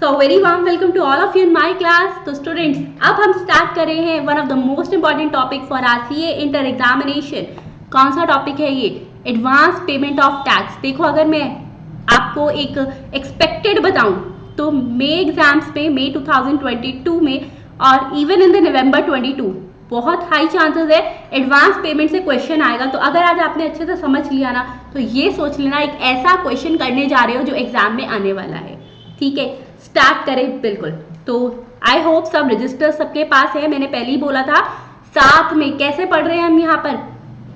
So very warm welcome to all of you in my class. तो students, अब हम start कर रहे हैं one of the most important topic for our CA inter examination. कौन सा टॉपिक है ये? Advance payment of tax. देखो, अगर मैं आपको एक एक्सपेक्टेड बताऊं तो मई एग्जाम्स में, मई 2022 में और इवन इन द नवंबर 22 बहुत हाई चांसेस है एडवांस पेमेंट से क्वेश्चन आएगा। तो अगर आज आपने अच्छे से समझ लिया ना, तो ये सोच लेना एक ऐसा क्वेश्चन करने जा रहे हो जो एग्जाम में आने वाला है। ठीक है, स्टार्ट करें। बिल्कुल, तो आई होप सब रजिस्टर सबके पास है। मैंने पहले ही बोला था, साथ में कैसे पढ़ रहे हैं हम यहाँ पर,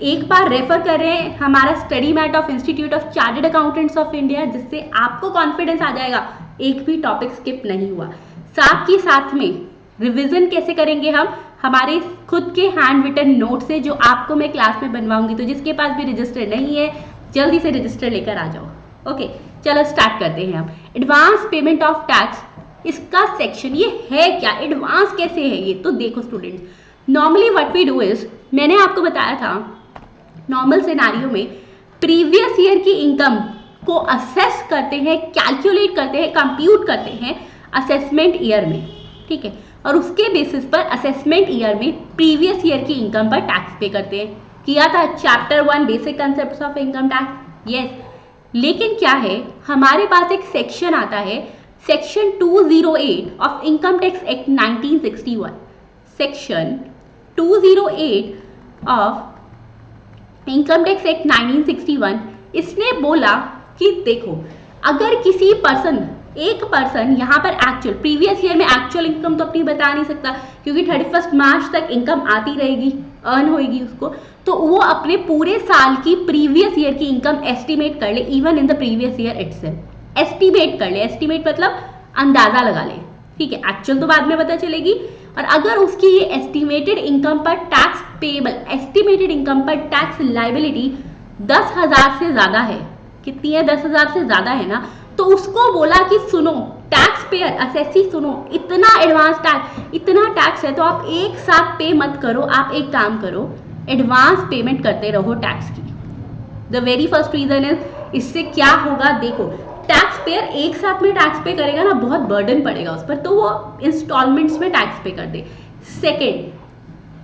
एक बार रेफर कर रहे हैं हमारा study mat of Institute of Chartered Accountants of India, जिससे आपको कॉन्फिडेंस आ जाएगा एक भी टॉपिक स्किप नहीं हुआ। साथ ही साथ में रिवीजन कैसे करेंगे हम, हमारे खुद के हैंड रिटन नोट से, जो आपको मैं क्लास में बनवाऊंगी। तो जिसके पास भी रजिस्टर नहीं है, जल्दी से रजिस्टर लेकर आ जाओ। ओके, चलो स्टार्ट करते हैं हम। एडवांस पेमेंट ऑफ टैक्स, इसका सेक्शन ये है क्या, एडवांस कैसे है ये? तो देखो students, normally what we do is, मैंने आपको बताया था नॉर्मल सिनेरियो में प्रीवियस ईयर की इनकम को असेस करते हैं, कैलकुलेट करते हैं, कंप्यूट करते हैं असेसमेंट ईयर में। ठीक है, और उसके बेसिस पर असेसमेंट ईयर में प्रीवियस ईयर की इनकम पर टैक्स पे करते हैं। किया था chapter 1 basic concepts of income tax. Yes, लेकिन क्या है, हमारे पास एक सेक्शन आता है, section 208 of income tax act 1961। Section 208 of income tax act 1961, इसने बोला कि देखो, अगर किसी पर्सन, एक पर्सन यहाँ पर एक्चुअल प्रीवियस ईयर में एक्चुअल इनकम तो अपनी बता नहीं सकता, क्योंकि 31 मार्च तक इनकम आती रहेगी, अर्न होएगी उसको, तो वो अपने पूरे साल की प्रीवियस ईयर की इनकम एस्टिमेट कर ले, even in the previous year itself estimate कर ले। एस्टिमेट मतलब अंदाजा लगा ले। ठीक है, एक्चुअल तो बाद में पता चलेगी। और अगर उसकी ये एस्टिमेटेड इनकम पर टैक्स पेएबल, एस्टिमेटेड इनकम पर टैक्स लायबिलिटी 10,000 से ज्यादा है, कितनी है, 10,000 से ज्यादा है ना, तो उसको बोला कि सुनो टैक्स पेयर, असेसी सुनो, इतना एडवांस टैक्स, इतना टैक्स है, तो आप एक साथ पे मत करो, आप एक काम करो, एडवांस पेमेंट करते रहो टैक्स की। The very first reason is, इससे क्या होगा, देखो टैक्स पेयर एक साथ में टैक्स पे करेगा ना, बहुत बर्डन पड़ेगा उस पर, तो वो इंस्टॉलमेंट्स में टैक्स पे कर दे। सेकेंड,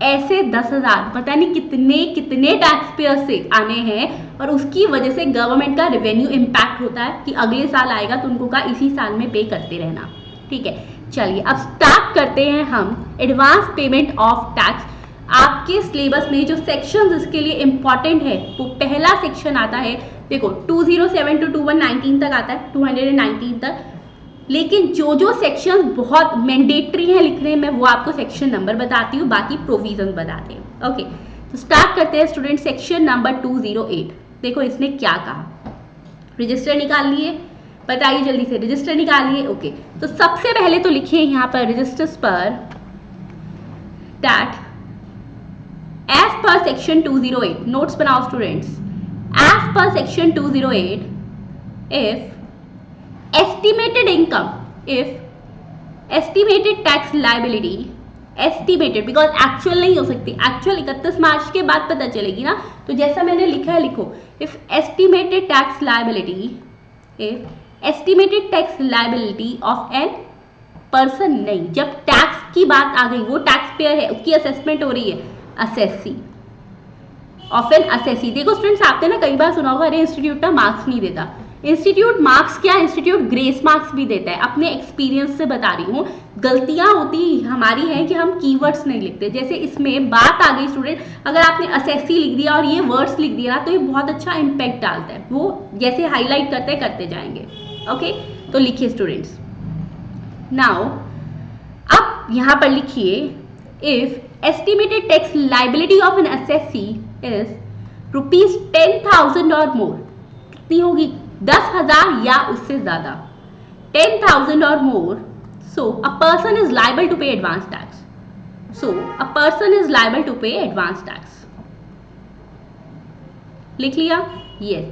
ऐसे 10,000 पता नहीं कितने कितने टैक्स पेयर से आने हैं, और उसकी वजह से गवर्नमेंट का रेवेन्यू इम्पैक्ट होता है कि अगले साल आएगा तो उनको का इसी साल में पे करते रहना। ठीक है, चलिए अब स्टार्ट करते हैं हम एडवांस पेमेंट ऑफ टैक्स। आपके सिलेबस में जो सेक्शंस इसके लिए इंपॉर्टेंट है, वो पहला सेक्शन आता है, देखो 207 to 2119 तक आता है, 219 तक। लेकिन जो सेक्शन बहुत मैंडेटरी है लिखने में, वो आपको सेक्शन नंबर बताती हूँ, बाकी प्रोविजन बताते हैं। ओके, तो स्टार्ट करते हैं स्टूडेंट, सेक्शन नंबर 208। देखो इसने क्या कहा, रजिस्टर निकाल लिए, बताइए जल्दी से, रजिस्टर निकालिए। ओके, तो सबसे पहले तो लिखिए यहाँ पर रजिस्टर्स पर that as per section 208, notes बनाओ students, as per section 208, if estimated income, if estimated tax liability, estimated because actual नहीं हो सकती, actual 31 मार्च के बाद पता चलेगी ना, तो जैसा मैंने लिखा है लिखो, if estimated tax liability, if estimated tax liability of an person, नहीं, जब टैक्स की बात आ गई, वो टैक्स पेयर है, उसकी असेसमेंट हो रही है, असेसी ऑफ एन असेसी। देखो स्टूडेंट्स, आपने ना कई बार सुना होगा, अरे इंस्टीट्यूट ना मार्क्स नहीं देता। इंस्टीट्यूट मार्क्स क्या, इंस्टीट्यूट ग्रेस मार्क्स भी देता है। अपने एक्सपीरियंस से बता रही हूँ, गलतियां होती हमारी हैं कि हम कीवर्ड्स नहीं लिखते। जैसे इसमें बात आ गई स्टूडेंट, अगर आपने असेसी लिख दिया और ये वर्ड्स लिख दिया ना, तो ये बहुत अच्छा इम्पैक्ट डालता है, वो जैसे हाईलाइट करते जाएंगे। ओके, तो लिखिए स्टूडेंट्स, नाउ अब यहाँ पर लिखिए, if estimated tax liability of N assessee is ₹10,000 और मोर, कितनी होगी, 10,000 या उससे ज्यादा, 10,000 और more, so a person is liable to pay advance tax. So a person is liable to pay advance tax. लिख लिया? यस।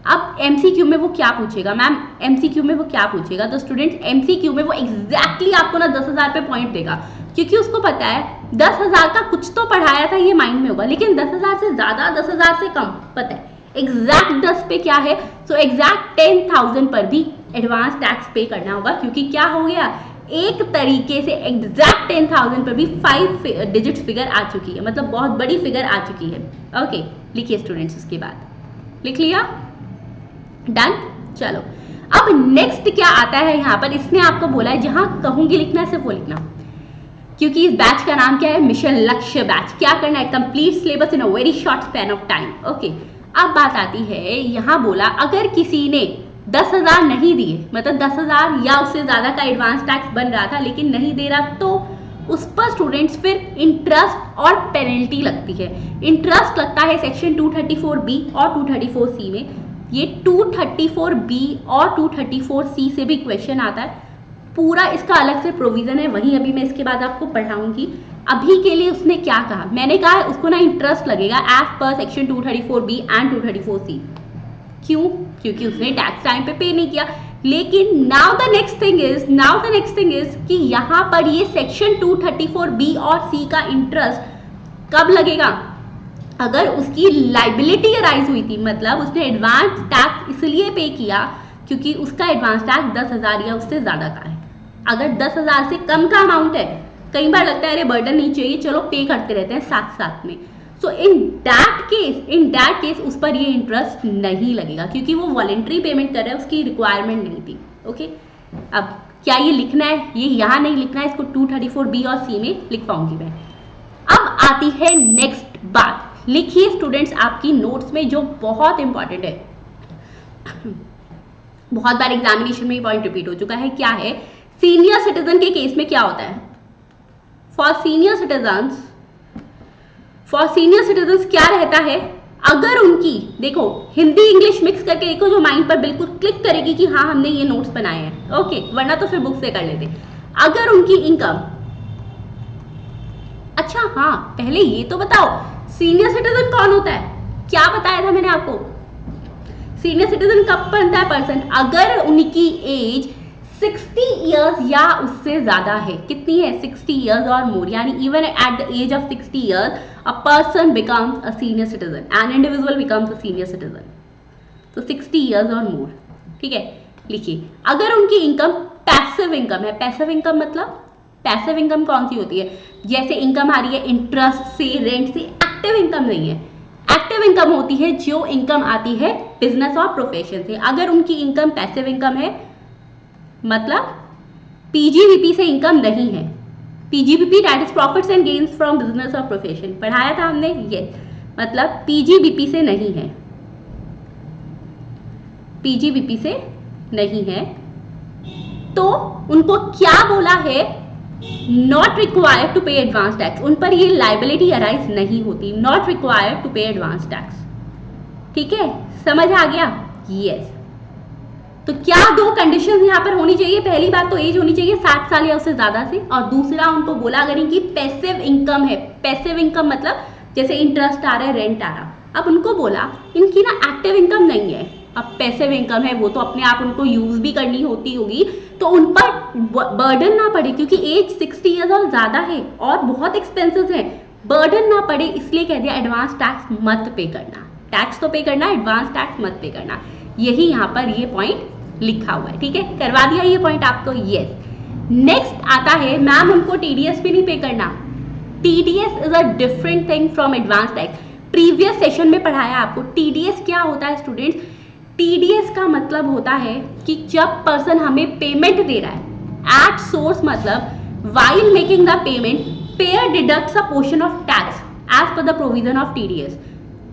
अब एमसीक्यू में वो क्या पूछेगा मैम, एमसीक्यू में वो क्या पूछेगा, तो स्टूडेंट्स एमसीक्यू में वो एग्जैक्टली आपको ना 10,000 पे पॉइंट देगा, क्योंकि उसको पता है 10,000 का कुछ तो पढ़ाया था, ये माइंड में होगा, लेकिन 10,000 से ज्यादा, 10,000 से कम, पता है एग्जैक्ट 10 पे क्या है, सो एग्जैक्ट 10,000 पर भी एडवांस टैक्स पे करना होगा, क्योंकि क्या हो गया, एक तरीके से एग्जैक्ट 10,000 पर भी 5 डिजिट फिगर आ चुकी है, मतलब बहुत बड़ी फिगर आ चुकी है। ओके, लिखिए स्टूडेंट्स, उसके बाद लिख लिया, डन। चलो अब नेक्स्ट क्या आता है यहाँ पर, इसने आपको बोला है जहां कहूंगी लिखना सिर्फ वो लिखना, क्योंकि इस बैच का नाम क्या है, मिशन लक्ष्य बैच। क्या करना है, complete syllabus in a very short span of time. Okay, अब बात आती है, यहाँ बोला अगर किसी ने 10,000 नहीं दिए, मतलब 10,000 या उससे ज्यादा का एडवांस टैक्स बन रहा था लेकिन नहीं दे रहा, तो उस पर स्टूडेंट्स फिर इंटरेस्ट और पेनल्टी लगती है। इंटरेस्ट लगता है सेक्शन 234B और 234C में। ये 234B और 234C से भी क्वेश्चन आता है, पूरा इसका अलग से प्रोविजन है, वहीं अभी मैं इसके बाद आपको पढ़ाऊंगी। अभी के लिए उसने क्या कहा, मैंने कहा है उसको ना इंटरेस्ट लगेगा as per section 234B and 234C। क्यों, क्योंकि उसने टैक्स टाइम पे नहीं किया। लेकिन now the next thing is कि यहाँ पर ये सेक्शन 234B और C का इंटरेस्ट कब लगेगा, अगर उसकी लाइबिलिटी अराइज हुई थी, मतलब उसने एडवांस टैक्स इसलिए पे किया क्योंकि उसका एडवांस टैक्स 10,000 या उससे ज्यादा का है। अगर 10,000 से कम का अमाउंट है, कई बार लगता है अरे बर्डन नहीं चाहिए, चलो पे करते रहते हैं साथ साथ में, सो इन दैट केस उस पर ये इंटरेस्ट नहीं लगेगा, क्योंकि वो वॉलेंट्री पेमेंट कर रहा है, उसकी रिक्वायरमेंट नहीं थी। ओके, अब क्या ये लिखना है, ये यहाँ नहीं लिखना है, इसको 234B और C में लिख पाऊंगी मैं। अब आती है नेक्स्ट बात, लिखिए स्टूडेंट्स आपकी नोट्स में, जो बहुत इंपॉर्टेंट है, बहुत बार एग्जामिनेशन में ये पॉइंट रिपीट हो चुका है। क्या है, सीनियर सिटीजन के केस में क्या होता है, फॉर सीनियर सिटीजन्स क्या रहता है, अगर उनकी, देखो हिंदी इंग्लिश मिक्स करके देखो, जो माइंड पर बिल्कुल क्लिक करेगी कि हाँ हमने ये नोट्स बनाए हैं। ओके, वरना तो फिर बुक से कर लेते। अगर उनकी इनकम, अच्छा हाँ पहले ये तो बताओ सीनियर सिटीजन कौन होता है, क्या बताया था मैंने आपको, सीनियर सिटीजन कब बनता है पर्सन, अगर उनकी एज 60 इयर्स या उससे ज्यादा है। कितनी है, 60 इयर्स और मोर, यानी even at the age of 60 years a person becomes a senior citizen, an individual becomes a senior citizen, तो 60 इयर्स और मोर। ठीक है, लिखिए अगर उनकी इनकम पैसिव इनकम है, पैसिव इनकम मतलब पैसिव इनकम कौन सी होती है, जैसे इनकम आ रही है इंटरेस्ट से, रेंट से, एक्टिव इनकम नहीं है। एक्टिव इनकम होती है जो इनकम आती है बिजनेस और प्रोफेशन से। अगर उनकी इनकम पैसिव इनकम है, मतलब पीजीबीपी से इनकम नहीं है, PGBP that is profits and gains from business और प्रोफेशन, पढ़ाया था हमने ये, मतलब पीजीबीपी से नहीं है, पीजीबीपी से नहीं है, तो उनको क्या बोला है, not required to pay advance tax, उन पर ये लाइबिलिटी अराइज नहीं होती, not required to pay advance tax. ठीक है, समझ आ गया, यस। तो क्या दो कंडीशन यहाँ पर होनी चाहिए, पहली बात तो एज होनी चाहिए 60 साल या उससे ज्यादा से, और दूसरा उनको बोला अगर इनकी पैसिव इनकम है, पैसिव इनकम मतलब जैसे इंटरेस्ट आ रहा है, रेंट आ रहा, अब उनको बोला इनकी ना एक्टिव इनकम नहीं है, अब पैसिव इनकम है, वो तो अपने आप उनको यूज भी करनी होती होगी, तो उन पर बर्डन ना पड़े, क्योंकि एज 60 ईयर्स और ज्यादा है और बहुत एक्सपेंसेस है, बर्डन ना पड़े, इसलिए कह दिया एडवांस टैक्स मत पे करना, टैक्स तो पे करना, एडवांस टैक्स मत पे करना, यही यहाँ पर ये पॉइंट लिखा हुआ है। ठीक है, करवा दिया ये पॉइंट आपको, यस। नेक्स्ट आता है, मैम उनको टीडीएस भी नहीं पे करना, TDS is a different thing from advance tax, previous session में पढ़ाया आपको। टीडीएस क्या होता है स्टूडेंट्स, टीडीएस का मतलब होता है कि जब पर्सन हमें पेमेंट दे रहा है एट सोर्स, मतलब while making the payment payer deducts a portion of tax as per the provision of TDS.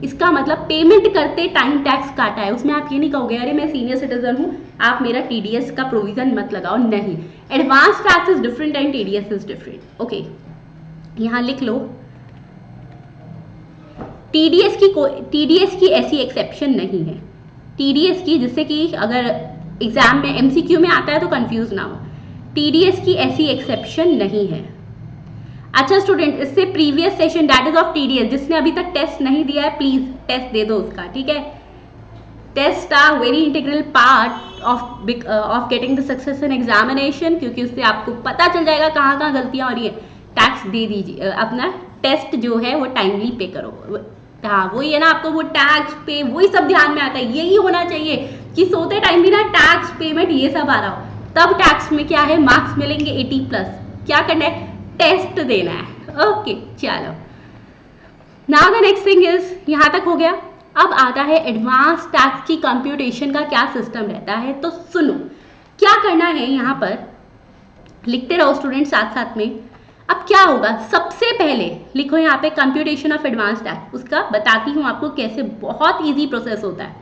इसका मतलब पेमेंट करते टाइम टैक्स काटा है, उसमें आप ये नहीं कहोगे अरे मैं सीनियर सिटीजन हूँ आप मेरा टीडीएस का प्रोविजन मत लगाओ, नहीं, advance tax is different and TDS is different. Okay, यहाँ लिख लो, टीडीएस की ऐसी एक्सेप्शन नहीं है, टीडीएस की, जिससे कि अगर एग्जाम में एमसीक्यू में आता है तो कंफ्यूज ना हो, टीडीएस की ऐसी एक्सेप्शन नहीं है। अच्छा स्टूडेंट, इससे previous session that is of TDS, जिसने अभी तक टेस्ट नहीं दिया है प्लीज टेस्ट दे दो उसका, ठीक है, test are very integral part of getting the success in examination, क्योंकि उससे आपको पता चल जाएगा कहाँ कहाँ गलतियां हो रही है। टैक्स दे दीजिए, अपना टेस्ट जो है वो टाइमली पे करो, हाँ वही है ना, आपको वो टैक्स पे वही सब ध्यान में आता है, यही होना चाहिए, कि सोते टाइम भी ना टैक्स पेमेंट ये सब आ रहा हो, तब टैक्स में क्या है मार्क्स मिलेंगे 80+। क्या करना है, टेस्ट देना है। ओके चलो, now the next thing is, यहां तक हो गया। अब आता है एडवांस टैक्स की कंप्यूटेशन का क्या सिस्टम रहता है। तो सुनो क्या करना है, यहां पर लिखते रहो स्टूडेंट साथ साथ में। अब क्या होगा, सबसे पहले लिखो यहाँ पे कंप्यूटेशन ऑफ एडवांस टैक्स, उसका बताती हूँ आपको कैसे, बहुत इजी प्रोसेस होता है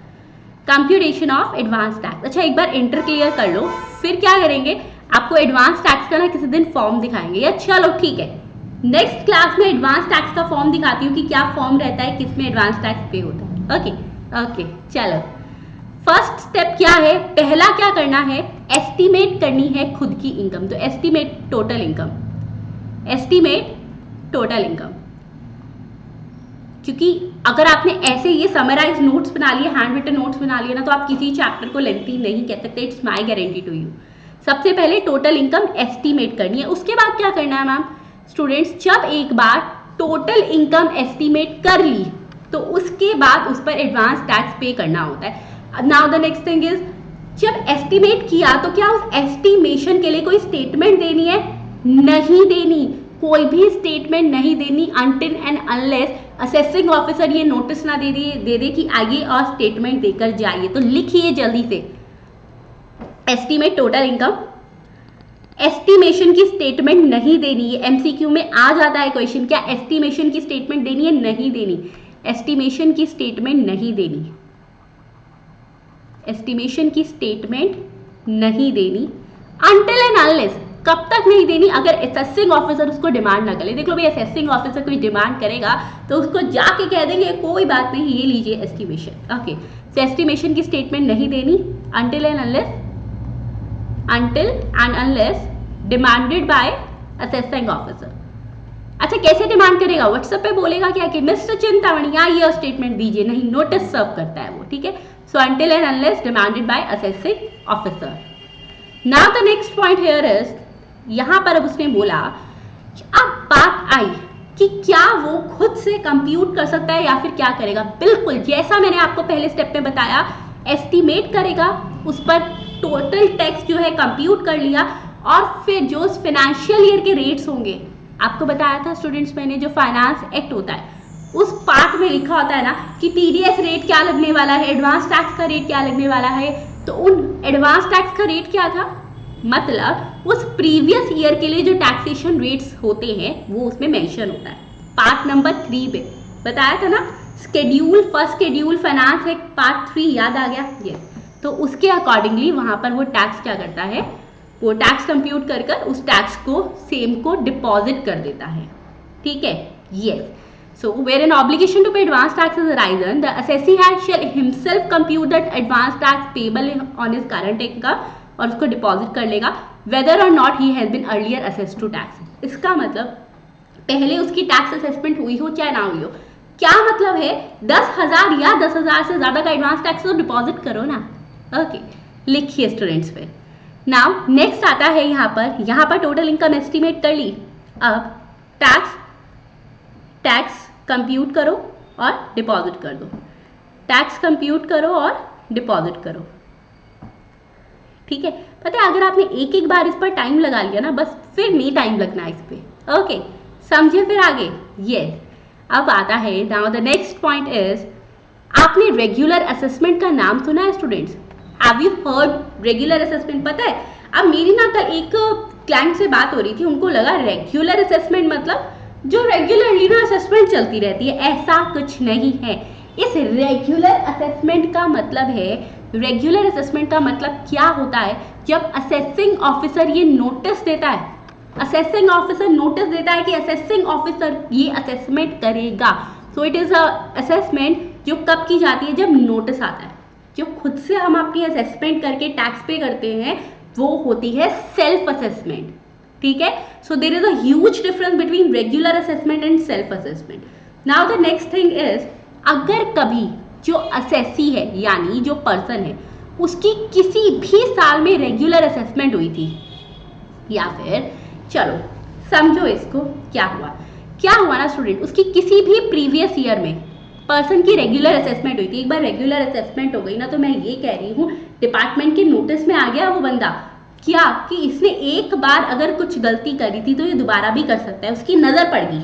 कंप्यूटेशन ऑफ एडवांस टैक्स। अच्छा एक बार इंटर क्लियर कर लो, फिर क्या करेंगे, आपको एडवांस टैक्स का ना किसी दिन फॉर्म दिखाएंगे। या चलो ठीक है, नेक्स्ट क्लास में एडवांस टैक्स का फॉर्म दिखाती हूँ कि क्या फॉर्म रहता है, किसमें एडवांस टैक्स पे होता है। ओके ओके चलो, फर्स्ट स्टेप क्या है, पहला क्या करना है, एस्टिमेट करनी है खुद की इनकम। तो estimate total income, estimate total income. क्योंकि अगर आपने ऐसे ये समराइज नोट्स बना लिए, हैंड रिटन नोट्स बना लिए ना, तो आप किसी चैप्टर को लेंथी नहीं कह सकते, it's my guarantee to you. सबसे पहले टोटल इनकम एस्टिमेट करनी है। उसके बाद क्या करना है मैम, स्टूडेंट्स जब एक बार टोटल इनकम एस्टिमेट कर ली तो उसके बाद उस पर एडवांस टैक्स पे करना होता है। Now the next thing is, जब एस्टिमेट किया तो क्या उस एस्टिमेशन के लिए कोई स्टेटमेंट देनी है, नहीं देनी, कोई भी स्टेटमेंट नहीं देनी until and unless assessing officer ये नोटिस ना दे दे कि आइए और स्टेटमेंट देकर जाइए। तो लिखिए जल्दी से, एस्टिमेट टोटल इनकम, एस्टिमेशन की स्टेटमेंट नहीं देनी है। एमसीक्यू में आ जाता है क्वेश्चन, क्या एस्टिमेशन की स्टेटमेंट देनी है, नहीं देनी, एस्टिमेशन की स्टेटमेंट नहीं देनी, एस्टिमेशन की स्टेटमेंट नहीं देनी अनटिल एंड अनलेस, कब तक नहीं देनी, अगर असेसिंग ऑफिसर उसको डिमांड ना करे। देख लो भाई, असेसिंग ऑफिसर कोई डिमांड करेगा तो उसको जाके कह देंगे कोई बात नहीं, ये लीजिए एस्टिमेशन। ओके, तो एस्टिमेशन की स्टेटमेंट नहीं देनी until and unless demanded by assessing officer. अच्छा कैसे डिमांड करेगा, व्हाट्सएप पे बोलेगा क्या कि मिस्टर चिंतामणि ये स्टेटमेंट दीजिए, नहीं नोटिस सर्व करता है वो, ठीक है। सो until and unless demanded by assessing officer. Now the next point here is, यहां पर अब उसने बोला, अब बात आई कि क्या वो खुद से कंप्यूट कर सकता है या फिर क्या करेगा। बिल्कुल जैसा मैंने आपको पहले स्टेप में बताया, एस्टिमेट करेगा, उस पर टोटल टैक्स जो है कंप्यूट कर लिया, और फिर जो फाइनेंशियल ईयर के रेट्स होंगे, आपको बताया था स्टूडेंट्स मैंने, जो फाइनेंस एक्ट होता है उस पार्ट में लिखा होता है ना कि टीडीएस रेट क्या लगने वाला है, एडवांस टैक्स का रेट क्या लगने वाला है। तो उन एडवांस टैक्स का रेट क्या था, मतलब उस प्रीवियस ईयर के लिए जो टैक्सेशन रेट्स होते हैं वो उसमें मेंशन होता है। पार्ट नंबर 3 पे बताया था ना, schedule, first schedule finance act part 3 याद आ गया, यस। तो उसके अकॉर्डिंगली वहां पर वो टैक्स क्या करता है, वो टैक्स कंप्यूट कर कर उस टैक्स को सेम को डिपॉजिट कर देता है, ठीक है, yes. So where an obligation to pay advance tax is arisen, the assessee shall himself compute that advance tax payable on his current income और उसको डिपॉजिट कर लेगा, whether or not he has been earlier assessed to tax। इसका मतलब पहले उसकी tax assessment हुई हो चाहे ना हुई हो, क्या मतलब है 10,000 या 10,000 से ज्यादा का एडवांस टैक्स तो डिपॉजिट करो ना। ओके लिखिए स्टूडेंट्स पे। नाउ नेक्स्ट आता है यहाँ पर टोटल इनकम एस्टिमेट कर ली, अब टैक्स कंप्यूट करो और डिपॉजिट कर दो, टैक्स कंप्यूट करो और डिपॉजिट करो, ठीक है। पता है अगर आपने एक एक बार इस पर टाइम लगा लिया ना, बस फिर नहीं टाइम लगना है इस पे। ओके समझे फिर आगे, यस। अब आता है now the next point is, आपने रेगुलर असेसमेंट का नाम सुना है students, have you heard regular assessment. पता है अब मेरी ना कल एक क्लाइंट से बात हो रही थी, उनको लगा रेगुलर असेसमेंट मतलब जो रेगुलरली ना असेसमेंट चलती रहती है, ऐसा कुछ नहीं है। इस रेगुलर असेसमेंट का मतलब है, रेगुलर असेसमेंट का मतलब क्या होता है, जब असेसिंग ऑफिसर ये नोटिस देता है, असेसिंग ऑफिसर नोटिस देता है कि असेसिंग ऑफिसर ये असेसमेंट करेगा। So it is a assessment जो कब की जाती है, जब नोटिस आता है। जो खुद से हम अपनी असेसमेंट करके टैक्स पे करते हैं वो होती है सेल्फ असेसमेंट, ठीक है। So there is a huge difference between regular assessment and self assessment. Now the next thing is, अगर कभी जो असेसी है यानी जो पर्सन है उसकी किसी भी साल में रेगुलर असेसमेंट हुई थी, या फिर चलो समझो इसको क्या हुआ ना स्टूडेंट, उसकी किसी भी प्रीवियस ईयर में पर्सन की रेगुलर असेसमेंट हुई थी। एक बार रेगुलर असेसमेंट हो गई ना, तो मैं ये कह रही हूँ डिपार्टमेंट के नोटिस में आ गया वो बंदा, क्या कि इसने एक बार अगर कुछ गलती करी थी तो ये दोबारा भी कर सकता है। उसकी नजर पड़ गई,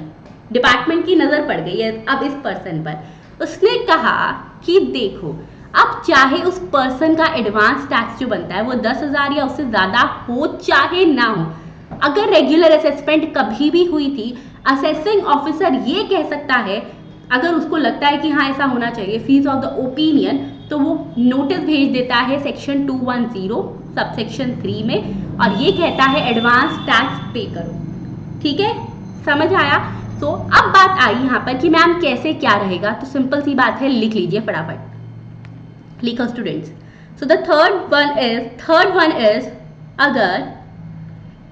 डिपार्टमेंट की नजर पड़ गई है अब इस पर्सन पर। उसने कहा कि देखो अब चाहे उस पर्सन का एडवांस टैक्स जो बनता है वो 10,000 या उससे ज्यादा हो चाहे ना हो, अगर रेगुलर असेसमेंट कभी भी हुई थी, असेसिंग ऑफिसर ये कह सकता है, अगर उसको लगता है कि हाँ ऐसा होना चाहिए, फीस ऑफ द ओपिनियन, तो वो नोटिस भेज देता है सेक्शन 210 सबसेक्शन 3 में, और ये कहता है एडवांस टैक्स पे करो। ठीक है, समझ आया? तो अब बात आई यहाँ पर कि मैम कैसे क्या रहेगा, तो सिंपल सी बात है, लिख लीजिए फटाफट, लिखो students. So the third one is अगर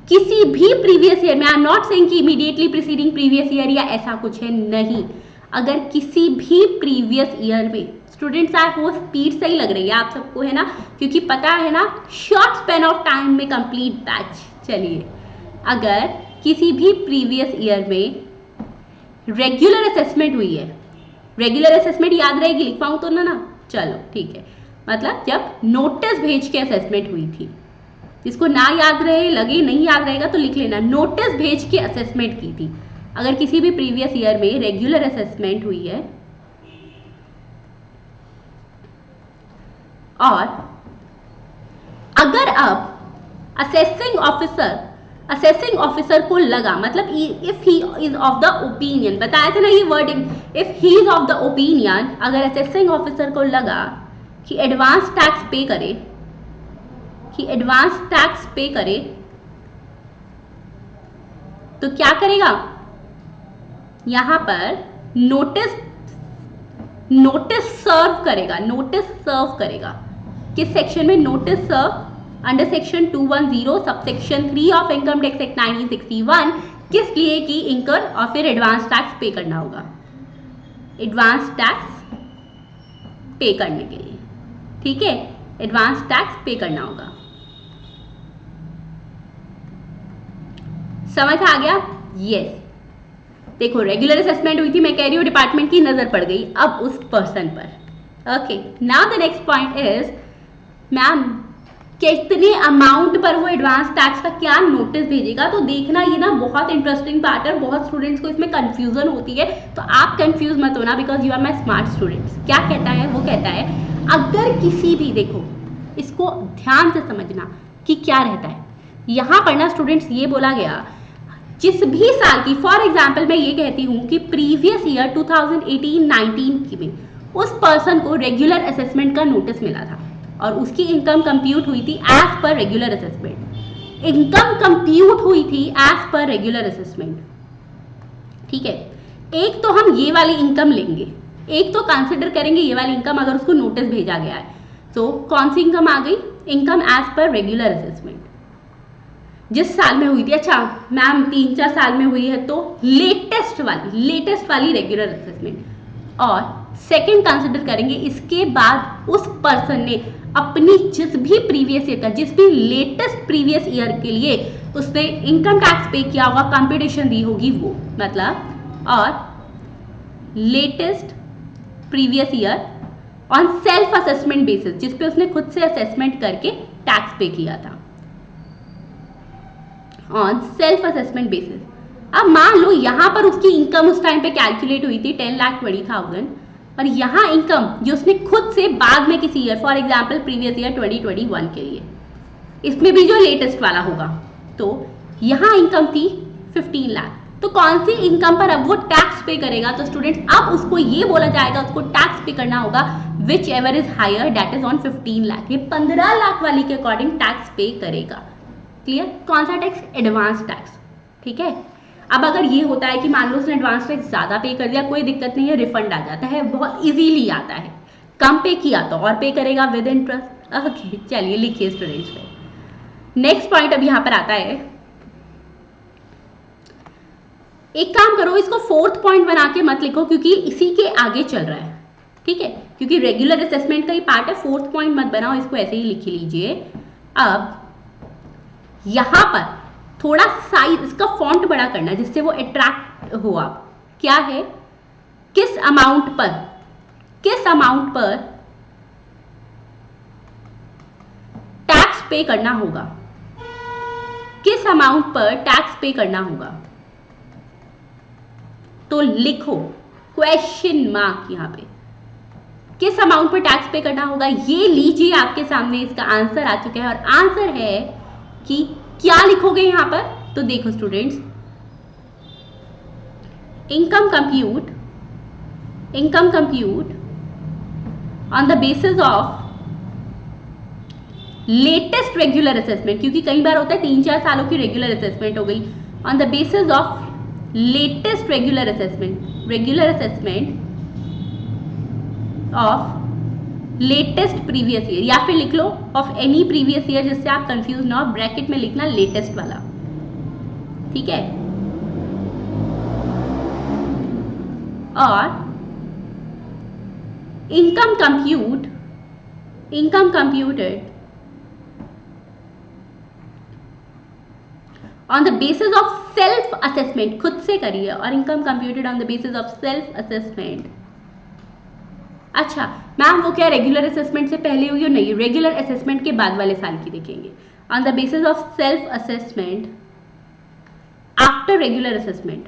किसी भी प्रीवियस ईयर में, आई एम नॉट सेइंग कि इमीडिएटली प्रीसीडिंग प्रीवियस ईयर या ऐसा कुछ है, नहीं, अगर किसी भी प्रीवियस ईयर में, स्टूडेंट्स आई होप स्पीड सही लग रही है आप सबको, है ना, क्योंकि पता है ना शॉर्ट स्पेन ऑफ टाइम में कंप्लीट बैच। चलिए, अगर किसी भी प्रीवियस ईयर में रेगुलर असेसमेंट हुई है, रेगुलर असेसमेंट याद रहेगी, लिख पाऊँ तो ना, चलो ठीक है, मतलब जब नोटिस भेज के असेसमेंट हुई थी, जिसको ना याद रहे, लगे नहीं याद रहेगा तो लिख लेना, नोटिस भेज के असेसमेंट की थी। अगर किसी भी प्रीवियस ईयर में रेगुलर असेसमेंट हुई है और अगर अब असेसिंग ऑफिसर को लगा, मतलब if he is of the opinion, बताया था ना ये wording, if he is of the opinion, अगर असेसिंग ऑफिसर को लगा कि एडवांस टैक्स पे करे, तो क्या करेगा, यहां पर नोटिस सर्व करेगा। किस सेक्शन में notice serve, under section 210 subsection 3 of income tax act 1961, किस लिए कि इनकम और फिर एडवांस टैक्स पे करना होगा, एडवांस टैक्स पे करने के लिए। ठीक है, एडवांस टैक्स पे करना होगा। समझ आ गया? यस। देखो रेगुलर असेसमेंट हुई थी, मैं कह रही हूँ डिपार्टमेंट की नजर पड़ गई अब उस पर्सन पर। Okay, now the next point is, ma'am कितने अमाउंट पर वो एडवांस टैक्स का क्या नोटिस भेजेगा, तो देखना ये ना बहुत इंटरेस्टिंग पार्ट है, बहुत स्टूडेंट्स को इसमें कंफ्यूजन होती है, तो आप कंफ्यूज मत होना because you are my smart students. क्या कहता है, वो कहता है अगर किसी भी, देखो इसको ध्यान से समझना कि क्या रहता है यहाँ पर ना स्टूडेंट्स, ये बोला गया जिस भी साल की, फॉर एग्जाम्पल मैं ये कहती हूँ कि प्रीवियस ईयर 2018-19 में उस पर्सन को रेगुलर असेसमेंट का नोटिस मिला था और उसकी इनकम कंप्यूट हुई थी एज पर रेगुलर असेसमेंट, ठीक है, एक तो हम ये वाली इनकम लेंगे, एक तो कंसिडर करेंगे ये वाली इनकम अगर उसको नोटिस भेजा गया है, तो कौन सी इनकम आ गई, income as per regular assessment जिस साल में हुई थी। अच्छा मैम 3-4 साल में हुई है तो लेटेस्ट वाली रेगुलर असेसमेंट। और सेकंड कंसिडर करेंगे इसके बाद उस पर्सन ने अपनी जिस भी प्रीवियस ईयर का, जिस भी लेटेस्ट प्रीवियस ईयर के लिए उसने इनकम टैक्स पे किया होगा, कंपटीशन दी होगी वो, मतलब और latest previous year on self assessment basis, जिसपे उसने खुद से असेसमेंट करके टैक्स पे किया था ऑन सेल्फ असेसमेंट बेसिस। अब मान लो यहाँ पर उसकी इनकम उस टाइम पे कैलकुलेट हुई थी 10,20,000 और यहाँ इनकम जो उसने खुद से बाद में किसी year, for example previous year 2021 के लिए, इसमें भी जो लेटेस्ट वाला होगा, तो यहाँ इनकम थी 15 लाख। तो कौन सी इनकम पर अब वो टैक्स पे करेगा, तो स्टूडेंट्स अब उसको ये बोला जाएगा उसको टैक्स पे करना होगा whichever is higher that is on 15 lakh. ये 15 लाख वाली के अकॉर्डिंग टैक्स पे करेगा। क्लियर? कौन सा टैक्स? Advance tax. ठीक है, अब अगर ये होता है कि मान लो उसने एडवांस टैक्स ज्यादा पे कर दिया, कोई दिक्कत नहीं है, रिफंड आ जाता है, बहुत इजीली आता है। कम पे किया तो और पे करेगा विद इंटरेस्ट। ओके चलिए लिखिए स्टूडेंट्स पे। नेक्स्ट पॉइंट अब यहाँ पर आता है, एक काम करो इसको 4th पॉइंट बना के मत लिखो क्योंकि इसी के आगे चल रहा है। ठीक है, क्योंकि रेगुलर असेसमेंट का ही पार्ट है, 4th पॉइंट मत बनाओ, इसको ऐसे ही लिख लीजिए। अब यहां पर थोड़ा साइज, इसका फॉन्ट बड़ा करना जिससे वो अट्रैक्ट हो। आप क्या है, किस अमाउंट पर किस अमाउंट पर टैक्स पे करना होगा, किस अमाउंट पर टैक्स पे करना होगा। तो लिखो क्वेश्चन मार्क यहां पे, किस अमाउंट पर टैक्स पे करना होगा। ये लीजिए आपके सामने इसका आंसर आ चुका है और आंसर है कि क्या लिखोगे यहां पर। तो देखो students, income compute on the basis of latest regular assessment, क्योंकि कई बार होता है 3-4 सालों की रेगुलर असेसमेंट हो गई, on the basis of latest regular assessment of latest previous year, या फिर लिख लो ऑफ एनी प्रीवियस ईयर, जिससे आप कंफ्यूज ना हो, ब्रैकेट में लिखना लेटेस्ट वाला, ठीक है। और income computed on the basis of self assessment, खुद से करिए, और income computed on the basis of self assessment. अच्छा मैम वो क्या रेगुलर असेसमेंट से पहले हुई हो? नहीं, रेगुलर असेसमेंट के बाद वाले साल की देखेंगे। On the basis of self assessment after regular assessment,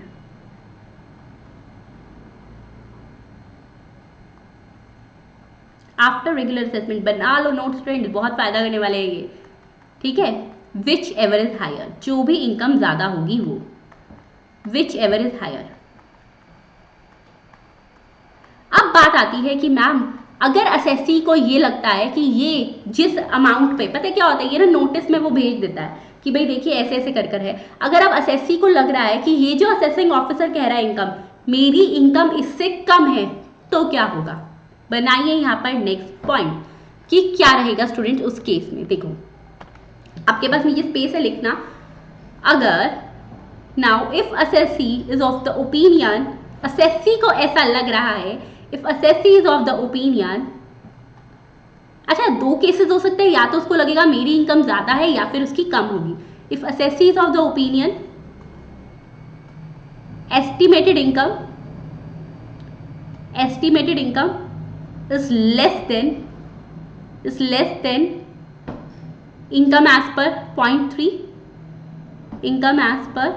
after regular assessment बना लो नोट स्टूडेंट, बहुत फायदा करने वाले हैं ये, ठीक है। विच एवर इज हायर, जो भी इनकम ज्यादा होगी वो, विच एवर इज हायर। अब बात आती है कि मैम अगर असेसी को ये लगता है कि ये जिस अमाउंट पे, पता है क्या होता है, ये ना नोटिस में वो भेज देता है कि भाई देखिए ऐसे ऐसे कर है। अगर अब असेसी को लग रहा है कि ये जो असेसिंग ऑफिसर कह रहा है इनकम, मेरी इनकम इससे कम है, तो क्या होगा। बनाइए यहाँ पर नेक्स्ट पॉइंट कि क्या रहेगा स्टूडेंट उस केस में। देखो आपके पास नीचे स्पेस है लिखना, अगर now if assessee is of the opinion, assessee को ऐसा लग रहा है, if assessee is of the opinion, अच्छा दो केसेस हो सकते हैं, या तो उसको लगेगा मेरी इनकम ज्यादा है या फिर उसकी कम होगी। If assessee is of the opinion estimated income is less than income as per 0.3, income as per,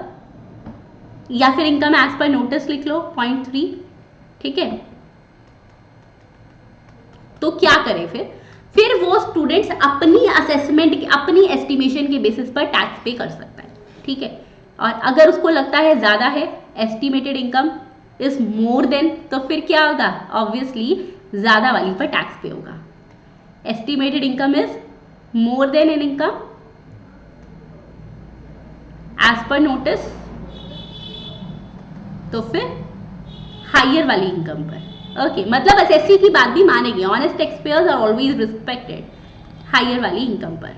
या फिर income as per notice लिख लो 0.3, ठीक है। तो क्या करें फिर वो स्टूडेंट्स अपनी असेसमेंट, अपनी एस्टिमेशन के बेसिस पर टैक्स पे कर सकता है, ठीक है। और अगर उसको लगता है ज्यादा है, estimated income is more then, तो फिर क्या होगा, ऑब्वियसली ज्यादा वाली पर टैक्स पे होगा। Estimated income is more than an income as per notice, तो फिर हायर वाली इनकम पर। ओके मतलब एसएससी की बात भी मानेगी, honest tax payers are always respected, higher वाली इनकम पर।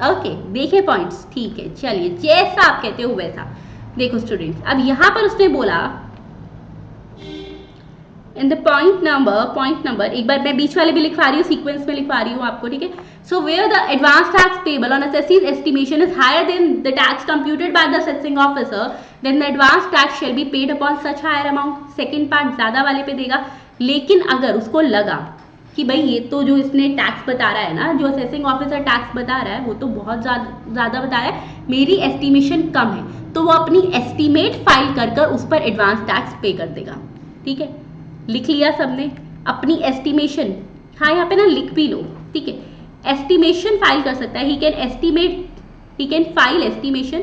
ओके देखिए पॉइंट्स, ठीक है चलिए जैसा आप कहते हो वैसा। देखो स्टूडेंट्स अब यहां पर उसने बोला इन द पॉइंट नंबर एक बार मैं बीच वाले भी लिखवा रही हूँ, सीक्वेंस में लिखवा रही हूँ आपको, ठीक है। So where the advance tax payable on assessee's estimation is higher than the tax computed by the assessing officer, then the advance tax shall be paid upon such higher amount. Second part ज्यादा वाले पे देगा, लेकिन अगर उसको लगा कि भाई ये तो जो इसने टैक्स बता रहा है ना, जो असेसिंग ऑफिसर टैक्स बता रहा है वो तो बहुत ज्यादा बता रहा है, मेरी एस्टिमेशन कम है, तो वो अपनी एस्टिमेट फाइल कर उस पर एडवांस टैक्स पे कर देगा, ठीक है। लिख लिया सबने अपनी एस्टिमेशन, हाँ यहाँ पे ना लिख भी लो, ठीक है। एस्टिमेशन फाइल कर सकता है, he can file estimation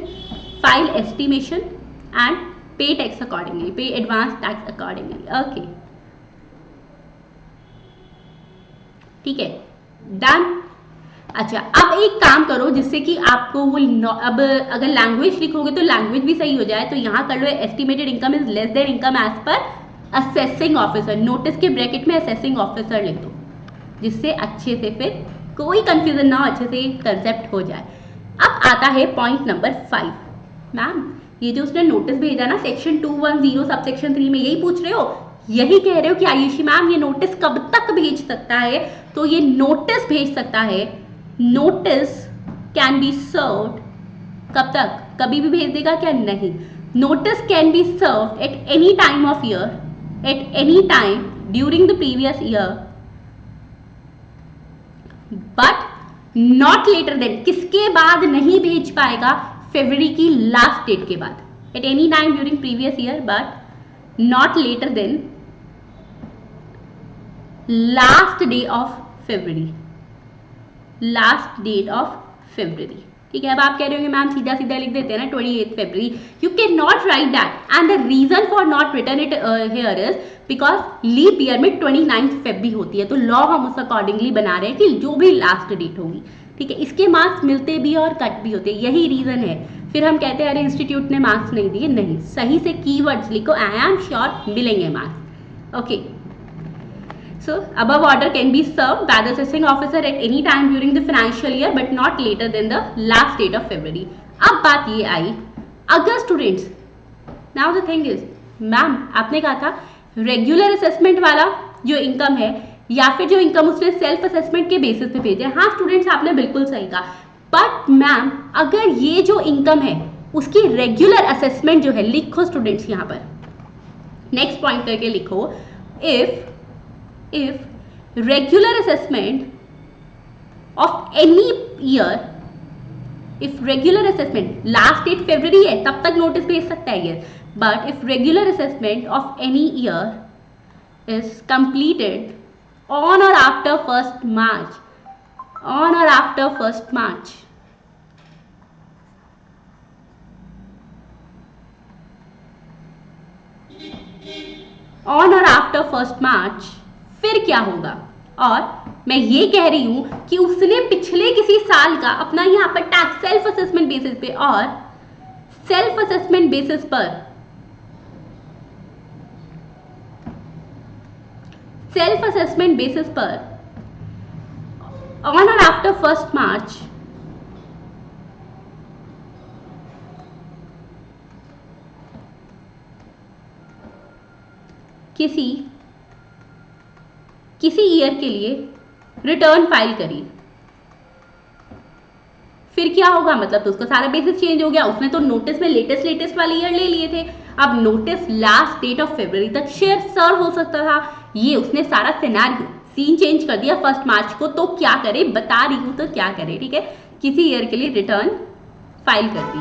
and पे टैक्स अकॉर्डिंगली, पे एडवांस टैक्स अकॉर्डिंगली, ओके ठीक है डन। अच्छा अब एक काम करो जिससे कि आपको वो अब अगर लैंग्वेज लिखोगे तो लैंग्वेज भी सही हो जाए, तो यहाँ कर लो estimated income is less than income as per assessing officer, notice के ब्रैकेट में असेसिंग ऑफिसर लिख दो, जिससे अच्छे से फिर कोई कंफ्यूजन ना हो, अच्छे से कंसेप्ट हो जाए। अब आता है पॉइंट नंबर 5। मैम ये जो उसने नोटिस भेजा ना सेक्शन 210 सब सेक्शन 3 में, यही पूछ रहे हो, यही कह रहे हो कि आयुषी मैम ये नोटिस कब तक भेज सकता है, तो ये नोटिस भेज सकता है, नोटिस कैन बी सर्व्ड कब तक, कभी भी भेज देगा क्या, नहीं, notice can be served at any time of year, at any time during the previous year but not later than, किसके बाद नहीं भेज पाएगा, फरवरी की लास्ट डेट के बाद, at any time during previous year but not later than last day of February, last date of February. ठीक है, अब आप कह रहे होंगे मैम सीधा सीधा लिख देते हैं ना 28 फरवरी, you can not write that and the reason for not return it here is because leap year में 29 फेब भी होती है, तो लॉ हम उस अकॉर्डिंगली बना रहे हैं कि जो भी लास्ट डेट होगी, ठीक है, इसके मार्क्स मिलते भी और कट भी होते हैं, यही रीजन है। फिर हम कहते हैं अरे इंस्टीट्यूट ने मार्क्स नहीं दिए, नहीं, सही से कीवर्ड्स लिखो, आई एम श्योर मिलेंगे marks. Okay, so above order can be served by the assessing officer at any time during the financial year but not later than the last date of February। अब बात ये आई, अगर students, now the thing is ma'am आपने कहा था regular assessment वाला जो income है या फिर जो इनकम उसने सेल्फ असेसमेंट के बेसिस पे भेजे, हाँ स्टूडेंट्स आपने बिल्कुल सही कहा, बट मैम अगर ये जो इनकम है उसकी रेगुलर असेसमेंट जो है, लिखो स्टूडेंट्स यहाँ पर नेक्स्ट पॉइंट करके लिखो, if regular assessment of any year, if regular assessment last date February है तब तक नोटिस भेज सकता है ये, but if regular assessment of any year is completed on or after 1st March, on or after 1st March, on or after 1st March, फिर क्या होगा, और मैं ये कह रही हूं कि उसने पिछले किसी साल का अपना यहां पर टैक्स सेल्फ असेसमेंट बेसिस पे और सेल्फ असेसमेंट बेसिस पर, सेल्फ असेसमेंट बेसिस पर ऑन और आफ्टर 1st मार्च किसी ईयर के लिए रिटर्न फाइल करी, फिर क्या होगा, मतलब तो उसका सारा बेसिस चेंज हो गया, उसने तो नोटिस में लेटेस्ट वाले ईयर ले लिए थे, अब notice last date of February तक शेयर सर्व हो सकता था, ये उसने सारा सिनेरियो सीन चेंज कर दिया 1st मार्च को, तो क्या करे, बता रही हूं तो क्या करे, ठीक है, किसी ईयर के लिए रिटर्न फाइल कर दी,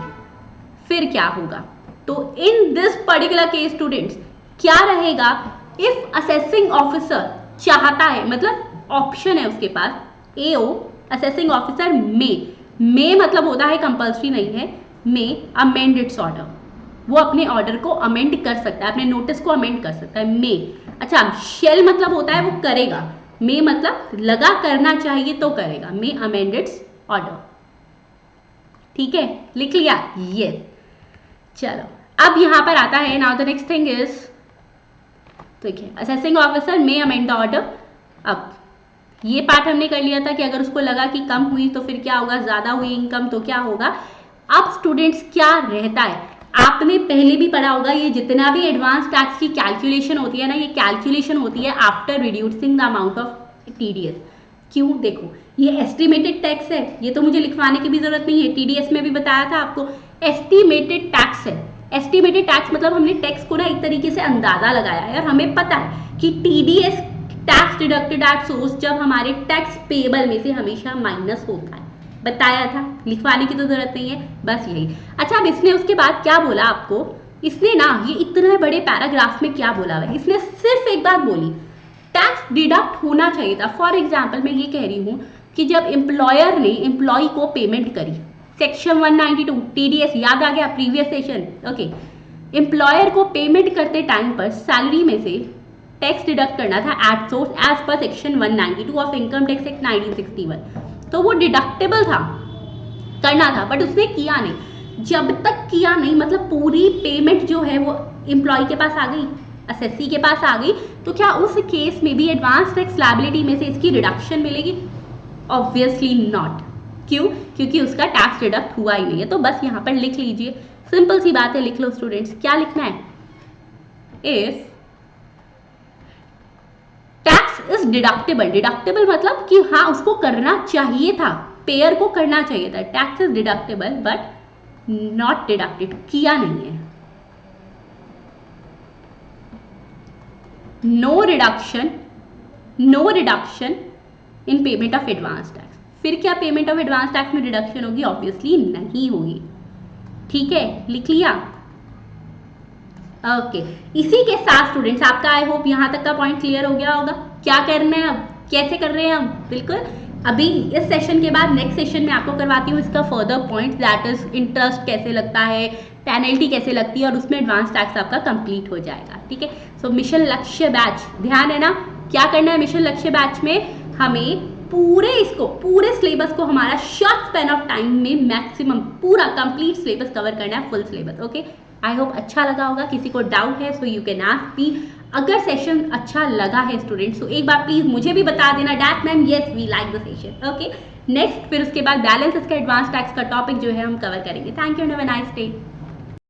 फिर क्या होगा, तो in this particular case students क्या रहेगा, इफ असेसिंग ऑफिसर चाहता है, मतलब ऑप्शन है उसके पास, एओ असेसिंग ऑफिसर मे मतलब होता है कंपल्सरी नहीं है, मे अमेंड इट्स ऑर्डर, वो अपने ऑर्डर को अमेंड कर सकता है, अपने नोटिस को अमेंड कर सकता है, मे, अच्छा शेल मतलब होता है वो करेगा, मे मतलब लगा करना चाहिए तो करेगा, मे अमेंड इट्स ऑर्डर, ठीक है, लिख लिया, ये चलो अब यहां पर आता है, now the next thing is, देखिए assessing officer may amend the order, अब ये पार्ट हमने कर लिया था कि अगर उसको लगा कि कम हुई तो फिर क्या होगा, ज्यादा हुई इनकम तो क्या होगा, अब स्टूडेंट्स क्या रहता है, आपने पहले भी पढ़ा होगा, ये जितना भी एडवांस टैक्स की कैलकुलेशन होती है ना, ये कैलकुलेशन होती है after reducing the amount of TDS, क्यों, देखो ये एस्टिमेटेड टैक्स है, ये तो मुझे लिखवाने की भी जरूरत नहीं है, टीडीएस में भी बताया था आपको, एस्टिमेटेड टैक्स है, एस्टिमेटेड टैक्स मतलब हमने टैक्स को ना एक तरीके से अंदाजा लगाया है, और हमें पता है कि TDS tax deducted at source जब हमारे टैक्स पेबल में से हमेशा माइनस होता है, बताया था, लिखवाने की तो जरूरत नहीं है, बस यही। अच्छा अब इसने उसके बाद क्या बोला आपको, इसने ना ये इतने बड़े पैराग्राफ में क्या बोला है, इसने सिर्फ एक बात बोली, टैक्स डिडक्ट होना चाहिए था, फॉर एग्जाम्पल मैं ये कह रही हूँ कि जब एम्प्लॉयर ने एम्प्लॉय को पेमेंट करी, सेक्शन 192 टीडीएस याद आ गया प्रीवियस सेशन, ओके, एम्प्लॉयर को पेमेंट करते टाइम पर सैलरी में से टैक्स डिडक्ट करना था at source as per section 192 of income tax act 1961, तो वो डिडक्टेबल था, करना था, बट उसने किया नहीं, जब तक किया नहीं मतलब पूरी पेमेंट जो है वो एम्प्लॉय के पास आ गई, असेसी के पास आ गई, तो क्या उस केस में भी एडवांस टैक्स लायबिलिटी में से इसकी रिडक्शन मिलेगी, ऑब्वियसली नॉट, क्यों, क्योंकि उसका टैक्स डिडक्ट हुआ ही नहीं है, तो बस यहाँ पर लिख लीजिए, सिंपल सी बात है, लिख लो स्टूडेंट्स, क्या लिखना है, if tax is deductible, deductible मतलब कि हाँ उसको करना चाहिए था, पेयर को करना चाहिए था, tax is deductible but not deducted, किया नहीं है, no reduction in payment of advance tax. फिर क्या पेमेंट ऑफ एडवांस टैक्स में रिडक्शन होगी? ऑब्वियसली नहीं होगी। ठीक है, लिख लिया? ओके, इसी के साथ स्टूडेंट्स आपका आई होप यहाँ तक का पॉइंट क्लियर हो गया होगा। क्या करना है अब, कैसे कर रहे हैं हम? बिल्कुल, अभी इस सेशन के बाद नेक्स्ट सेशन में आपको करवाती हूँ इसका further point, that is interest कैसे लगता है, पेनल्टी कैसे लगती है, और उसमें एडवांस टैक्स आपका कंप्लीट हो जाएगा। ठीक है, सो मिशन लक्ष्य बैच, ध्यान है ना क्या करना है? मिशन लक्ष्य बैच में हमें पूरे सिलेबस को हमारा शॉर्ट स्पैन ऑफ टाइम में मैक्सिमम पूरा कंप्लीट सिलेबस कवर करना है, full syllabus. Okay, I hope अच्छा लगा होगा। किसी को डाउट है so you can ask me. अगर सेशन अच्छा लगा है स्टूडेंट्स तो एक बार प्लीज मुझे भी बता देना, that ma'am yes we like the session. Okay, next फिर उसके बाद बैलेंस इसका एडवांस टैक्स का टॉपिक जो है हम कवर करेंगे। Thank you and have a nice day.